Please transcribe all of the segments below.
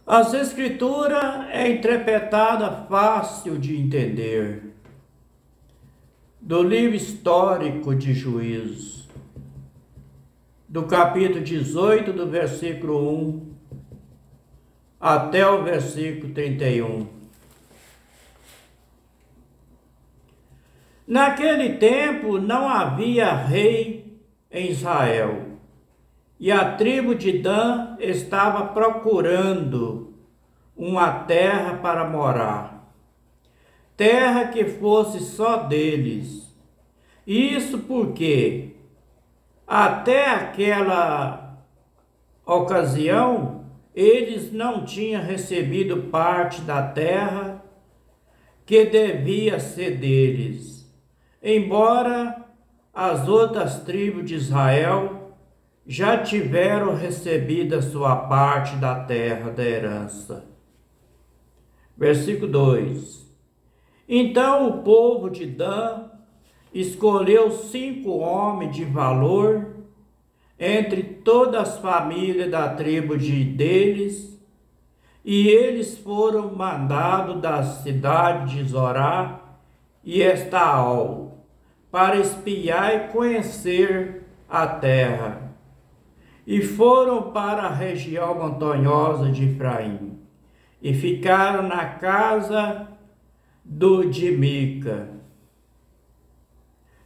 As Escrituras é interpretada fácil de entender, do livro histórico de Juízes, do capítulo 18, do versículo 1 até o versículo 31. Naquele tempo não havia rei em Israel, e a tribo de Dan estava procurando uma terra para morar, terra que fosse só deles. Isso porque até aquela ocasião eles não tinham recebido parte da terra que devia ser deles, embora as outras tribos de Israel já tiveram recebido a sua parte da terra da herança. Versículo 2. Então o povo de Dan escolheu 5 homens de valor entre todas as famílias da tribo deles, e eles foram mandados da cidade de Zorá e Estaol para espiar e conhecer a terra. E foram para a região montanhosa de Efraim, e ficaram na casa de Mica.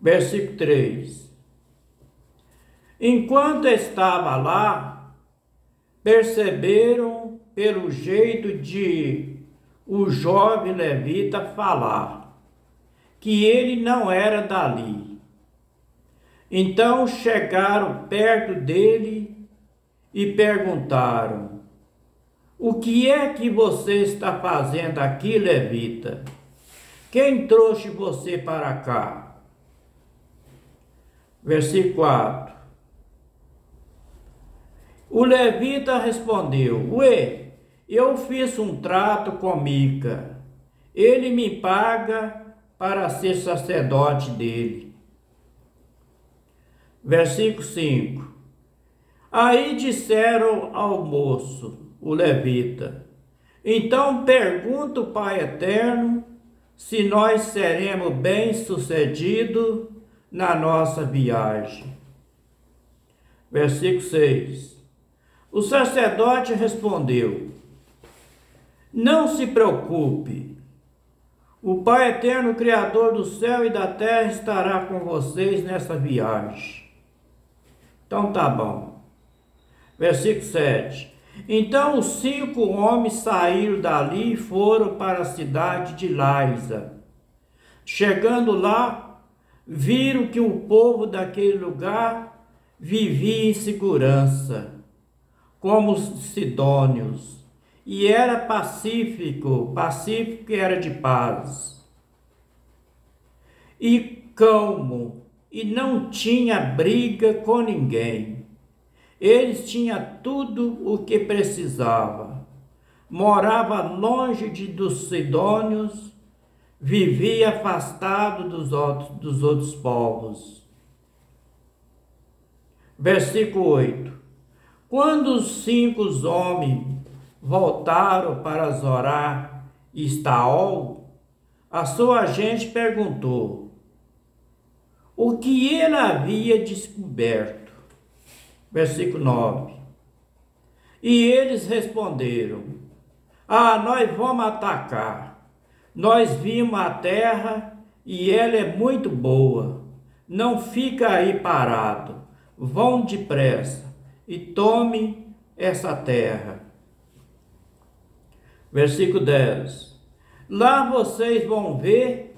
Versículo 3. Enquanto estava lá, perceberam pelo jeito de o jovem levita falar, que ele não era dali. Então chegaram perto dele e perguntaram: o que é que você está fazendo aqui, levita? Quem trouxe você para cá? Versículo 4. O levita respondeu: ué, eu fiz um trato com Mica. Ele me paga para ser sacerdote dele. Versículo 5. Aí disseram ao moço, o levita: então pergunta o Pai Eterno se nós seremos bem-sucedidos na nossa viagem. Versículo 6. O sacerdote respondeu: não se preocupe, o Pai Eterno, Criador do céu e da terra, estará com vocês nessa viagem. Então tá bom. Versículo 7. Então os 5 homens saíram dali e foram para a cidade de Laisa. Chegando lá, viram que o povo daquele lugar vivia em segurança, como os sidônios, e era pacífico que era de paz, e calmo, e não tinha briga com ninguém. Eles tinham tudo o que precisava. Morava longe dos sidônios, vivia afastado dos outros povos. Versículo 8. Quando os 5 homens voltaram para Zorá e Estaol, a sua gente perguntou o que ele havia descoberto. Versículo 9. E eles responderam: nós vamos atacar. Nós vimos a terra e ela é muito boa. Não fica aí parado. Vão depressa e tome essa terra. Versículo 10. Lá vocês vão ver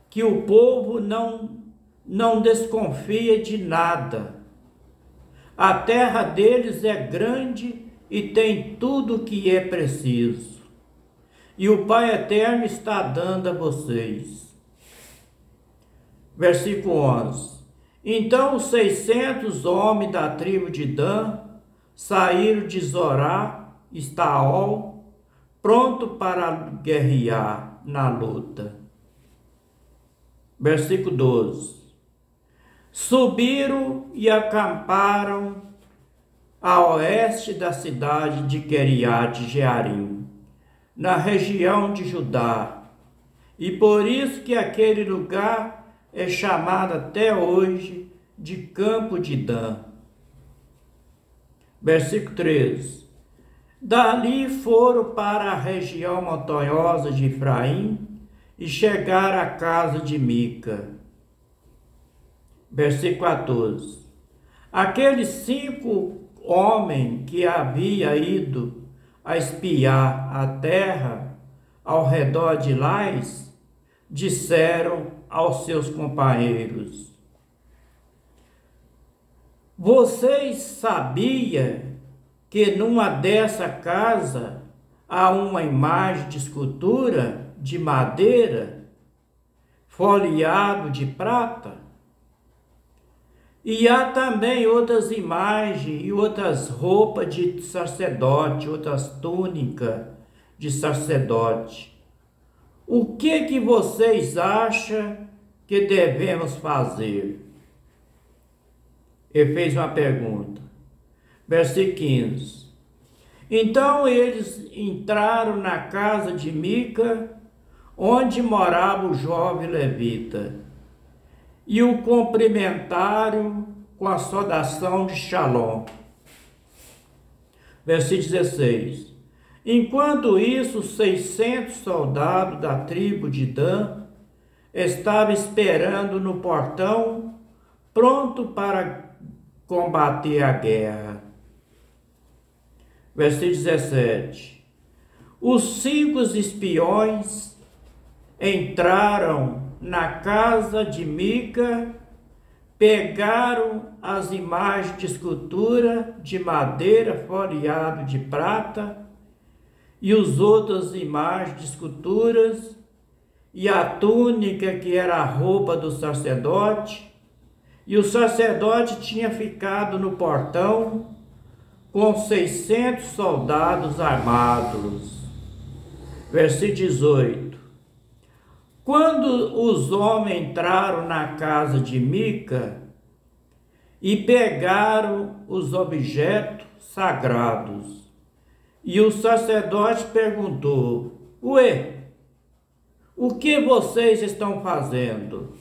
que o povo não desconfia de nada. A terra deles é grande e tem tudo o que é preciso. E o Pai Eterno está dando a vocês. Versículo 11. Então os 600 homens da tribo de Dan saíram de Zorá, Estaol, pronto para guerrear na luta. Versículo 12. Subiram e acamparam a oeste da cidade de Queriate Jearim, na região de Judá, e por isso que aquele lugar é chamado até hoje de Campo de Dan. Versículo 13. Dali foram para a região montanhosa de Efraim e chegaram à casa de Mica. Versículo 14. Aqueles 5 homens que havia ido a espiar a terra ao redor de Lais, disseram aos seus companheiros: vocês sabiam que numa dessa casa há uma imagem de escultura de madeira, folheado de prata? E há também outras imagens e outras roupas de sacerdote, outras túnicas de sacerdote. O que vocês acham que devemos fazer? Ele fez uma pergunta. Versículo 15. Então eles entraram na casa de Mica, onde morava o jovem levita, e o cumprimentaram com a saudação de Shalom. Versículo 16. Enquanto isso, 600 soldados da tribo de Dan estavam esperando no portão, pronto para combater a guerra. Versículo 17. Os 5 espiões entraram na casa de Mica, pegaram as imagens de escultura de madeira folheado de prata e as outras imagens de esculturas e a túnica que era a roupa do sacerdote, e o sacerdote tinha ficado no portão com 600 soldados armados. Versículo 18. Quando os homens entraram na casa de Mica e pegaram os objetos sagrados, e o sacerdote perguntou: ué, o que vocês estão fazendo?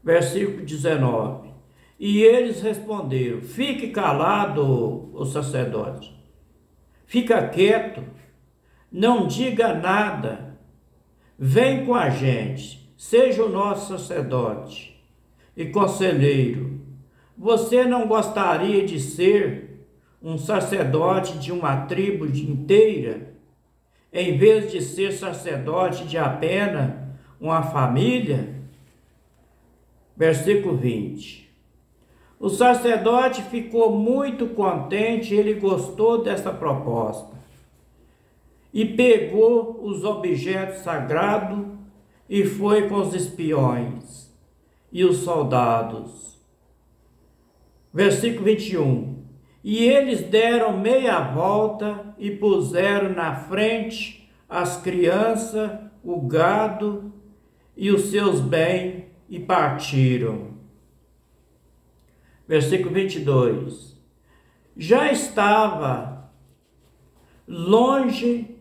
Versículo 19. E eles responderam: fique calado, o sacerdote. Fica quieto, não diga nada. Vem com a gente, seja o nosso sacerdote e conselheiro. Você não gostaria de ser um sacerdote de uma tribo inteira, em vez de ser sacerdote de apenas uma família? Versículo 20. O sacerdote ficou muito contente, ele gostou dessa proposta. E pegou os objetos sagrados e foi com os espiões e os soldados. Versículo 21. E eles deram meia volta e puseram na frente as crianças, o gado e os seus bens e partiram. Versículo 22. Já estava longe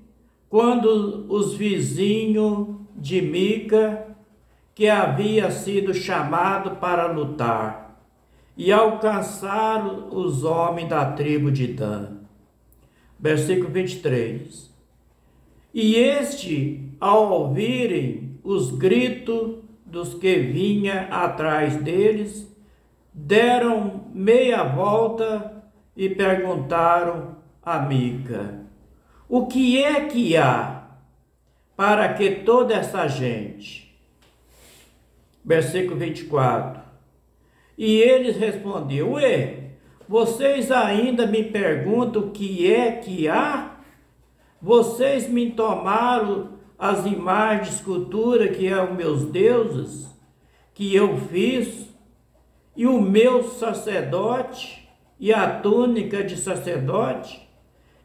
quando os vizinhos de Mica, que havia sido chamado para lutar, e alcançaram os homens da tribo de Dan. Versículo 23. E ao ouvirem os gritos dos que vinham atrás deles, deram meia volta e perguntaram a Mica: o que é que há para que toda essa gente? Versículo 24. E eles responderam: ué, vocês ainda me perguntam o que é que há? Vocês me tomaram as imagens de escultura que são meus deuses, que eu fiz, e o meu sacerdote, e a túnica de sacerdote,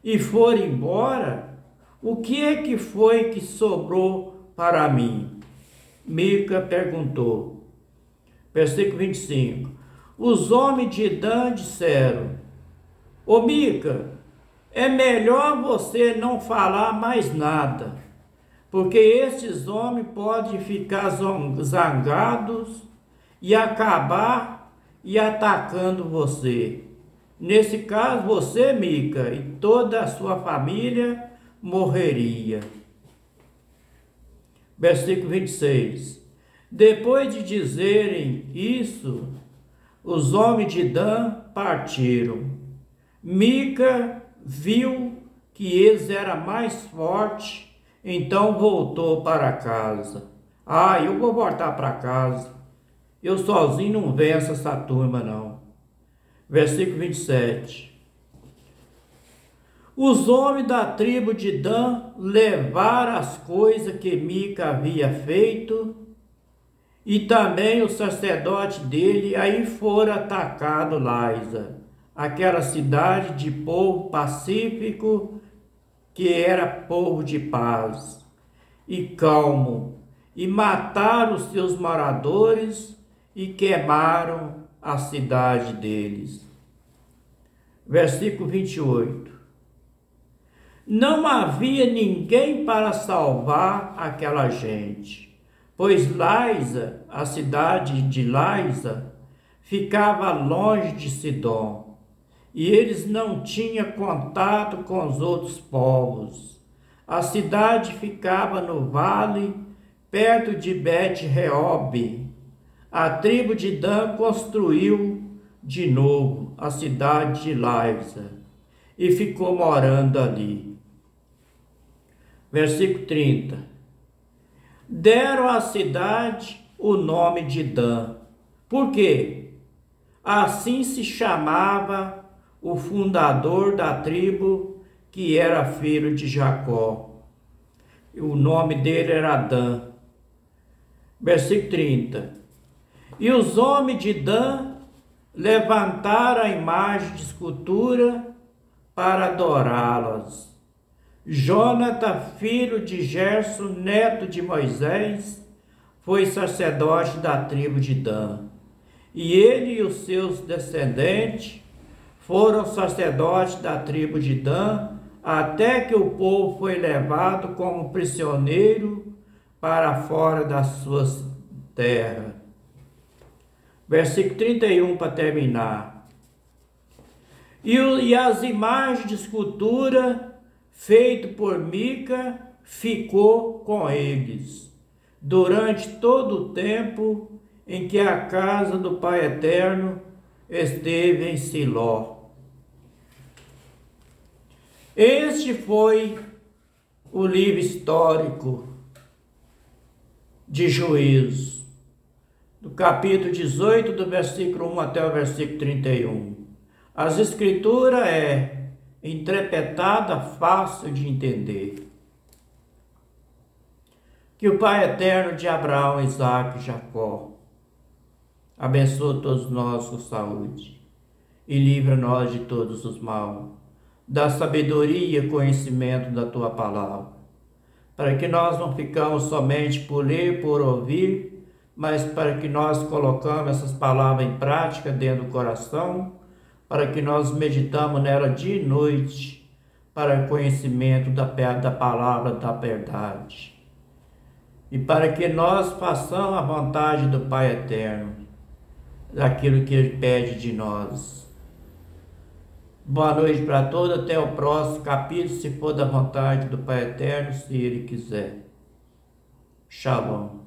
e foram embora? O que é que foi que sobrou para mim? Mica perguntou. Versículo 25. Os homens de Dan disseram: Ô Mica, é melhor você não falar mais nada, porque esses homens podem ficar zangados e acabar e atacando você. Nesse caso, você, Mica, e toda a sua família morreria. Versículo 26. Depois de dizerem isso, os homens de Dan partiram. Mica viu que eles eram mais fortes, então voltou para casa. Eu vou voltar para casa. Eu sozinho não venço essa turma, não. Versículo 27. Os homens da tribo de Dan levaram as coisas que Mica havia feito, e também o sacerdote dele, aí foram atacado Laisa, aquela cidade de povo pacífico, que era povo de paz e calmo, e mataram os seus moradores e queimaram a cidade deles. Versículo 28. Não havia ninguém para salvar aquela gente, pois Laisa, a cidade de Laisa, ficava longe de Sidom, e eles não tinham contato com os outros povos. A cidade ficava no vale, perto de Bet-Reob. A tribo de Dan construiu de novo a cidade de Laisa e ficou morando ali. Versículo 30. Deram à cidade o nome de Dan. Por quê? Assim se chamava o fundador da tribo, que era filho de Jacó. O nome dele era Dan. Versículo 30. E os homens de Dan levantaram a imagem de escultura para adorá-las. Jonathan, filho de Gerson, neto de Moisés, foi sacerdote da tribo de Dan. E ele e os seus descendentes foram sacerdotes da tribo de Dan, até que o povo foi levado como prisioneiro para fora das suas terras. Versículo 31 para terminar. E as imagens de escultura feito por Mica ficou com eles durante todo o tempo em que a casa do Pai Eterno esteve em Siló. Este foi o livro histórico de Juízes, do capítulo 18, do versículo 1 até o versículo 31. As escrituras é interpretada, fácil de entender. Que o Pai Eterno de Abraão, Isaque e Jacó abençoe todos nós com saúde e livra-nós de todos os maus. Dá sabedoria e conhecimento da Tua palavra, para que nós não ficamos somente por ler, por ouvir, mas para que nós colocamos essas palavras em prática dentro do coração, para que nós meditamos nela dia e noite, para conhecimento da palavra da verdade. E para que nós façamos a vontade do Pai Eterno, daquilo que Ele pede de nós. Boa noite para todos, até o próximo capítulo, se for da vontade do Pai Eterno, se Ele quiser. Shalom.